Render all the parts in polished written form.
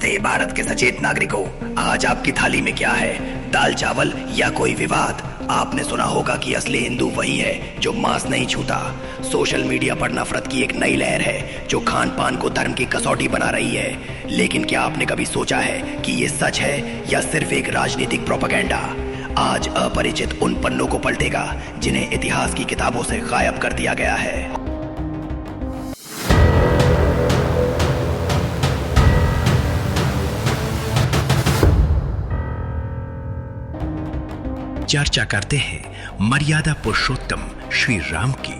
नमस्ते भारत के सचेत नागरिकों, आज आपकी थाली में क्या है? दाल चावल या कोई विवाद? आपने सुना होगा कि असली हिंदू वही है जो मांस नहीं छूता। सोशल मीडिया पर नफरत की एक नई लहर है जो खान पान को धर्म की कसौटी बना रही है। लेकिन क्या आपने कभी सोचा है कि ये सच है या सिर्फ एक राजनीतिक प्रोपेगेंडा? आज अपरिचित उन पन्नों को पलटेगा जिन्हें इतिहास की किताबों से गायब कर दिया गया है। चर्चा करते हैं मर्यादा पुरुषोत्तम श्री राम की।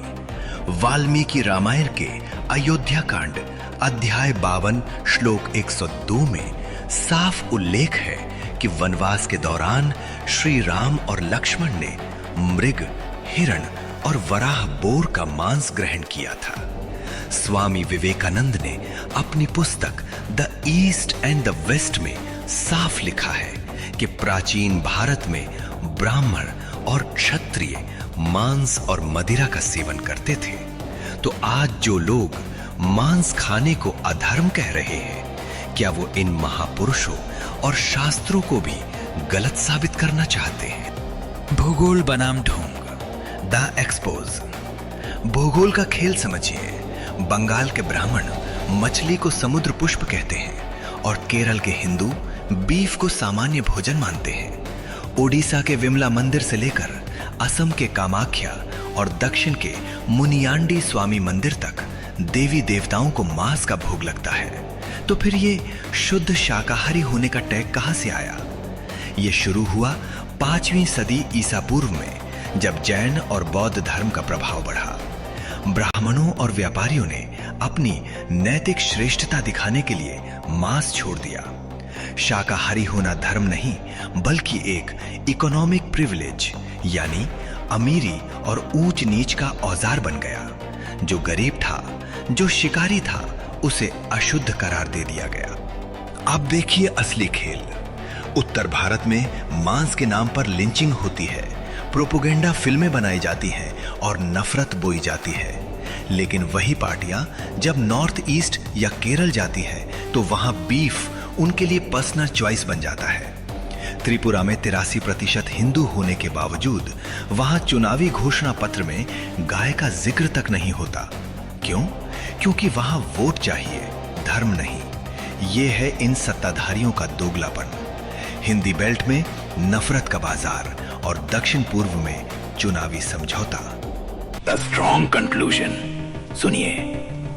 वाल्मीकि रामायण के अयोध्या कांड अध्याय 52 श्लोक 102 में साफ उल्लेख है कि वनवास के दौरान श्री राम और लक्ष्मण ने मृग, हिरण और वराह बोर का मांस ग्रहण किया था। स्वामी विवेकानंद ने अपनी पुस्तक the East and the West में साफ लिखा है कि प्राचीन भारत में ब्राह्मण और क्षत्रिय मांस और मदिरा का सेवन करते थे। तो आज जो लोग मांस खाने को अधर्म कह रहे हैं, क्या वो इन महापुरुषों और शास्त्रों को भी गलत साबित करना चाहते हैं? भूगोल बनाम ढोंग, द एक्सपोज। भूगोल का खेल समझिए। बंगाल के ब्राह्मण मछली को समुद्र पुष्प कहते हैं और केरल के हिंदू बीफ को सामान्य भोजन मानते हैं। ओडिशा के विमला मंदिर से लेकर असम के कामाख्या और दक्षिण के मुनियांडी स्वामी मंदिर तक देवी देवताओं को मांस का भोग लगता है। तो फिर ये शुद्ध शाकाहारी होने का टैग कहां से आया? ये शुरू हुआ 5वीं सदी ईसा पूर्व में, जब जैन और बौद्ध धर्म का प्रभाव बढ़ा। ब्राह्मणों और व्यापारियों ने अपनी नैतिक श्रेष्ठता दिखाने के लिए मांस छोड़ दिया। शाकाहारी होना धर्म नहीं बल्कि एक इकोनॉमिक प्रिविलेज यानी अमीरी और ऊंच नीच का औजार बन गया। जो गरीब था, जो शिकारी था, उसे अशुद्ध करार दे दिया गया। अब देखिए असली खेल। उत्तर भारत में मांस के नाम पर लिंचिंग होती है, प्रोपेगेंडा फिल्में बनाई जाती हैं और नफरत बोई जाती है। लेकिन वही पार्टियां जब नॉर्थ ईस्ट या केरल जाती है तो वहां बीफ उनके लिए पर्सनल चॉइस बन जाता है। त्रिपुरा में 83% हिंदू होने के बावजूद वहां चुनावी घोषणा पत्र में गाय का जिक्र तक नहीं होता। क्यों? क्योंकि वहां वोट चाहिए, धर्म नहीं। यह है इन सत्ताधारियों का दोगलापन। हिंदी बेल्ट में नफरत का बाजार और दक्षिण पूर्व में चुनावी समझौता। The strong conclusion. सुनिए,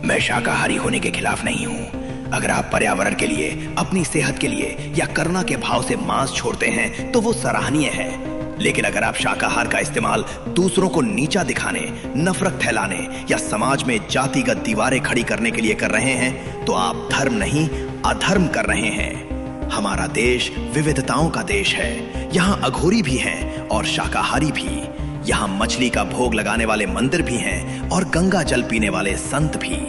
मैं शाकाहारी होने के खिलाफ नहीं हूं। अगर आप पर्यावरण के लिए, अपनी सेहत के लिए या करुणा के भाव से मांस छोड़ते हैं तो वो सराहनीय है। लेकिन अगर आप शाकाहार का इस्तेमाल दूसरों को नीचा दिखाने, नफरत फैलाने या समाज में जातिगत दीवारें खड़ी करने के लिए कर रहे हैं तो आप धर्म नहीं अधर्म कर रहे हैं। हमारा देश विविधताओं का देश है। यहाँ अघोरी भी हैं और शाकाहारी भी। यहाँ मछली का भोग लगाने वाले मंदिर भी हैं और गंगा जल पीने वाले संत भी।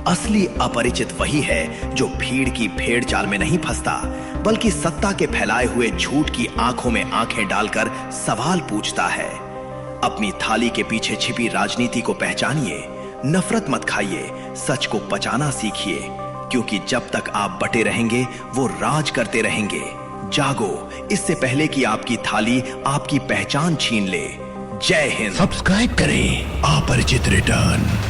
असली अपरिचित वही है जो भीड़ की भेड़ चाल में नहीं फंसता, बल्कि सत्ता के फैलाए हुए झूठ की आंखों में आंखें डालकर सवाल पूछता है। अपनी थाली के पीछे छिपी राजनीति को पहचानिए, नफरत मत खाइए, सच को पचाना सीखिए, क्योंकि जब तक आप बटे रहेंगे वो राज करते रहेंगे। जागो, इससे पहले कि आपकी थाली आपकी पहचान छीन ले। जय हिंद। सब्सक्राइब करें अपरिचित रिटर्न।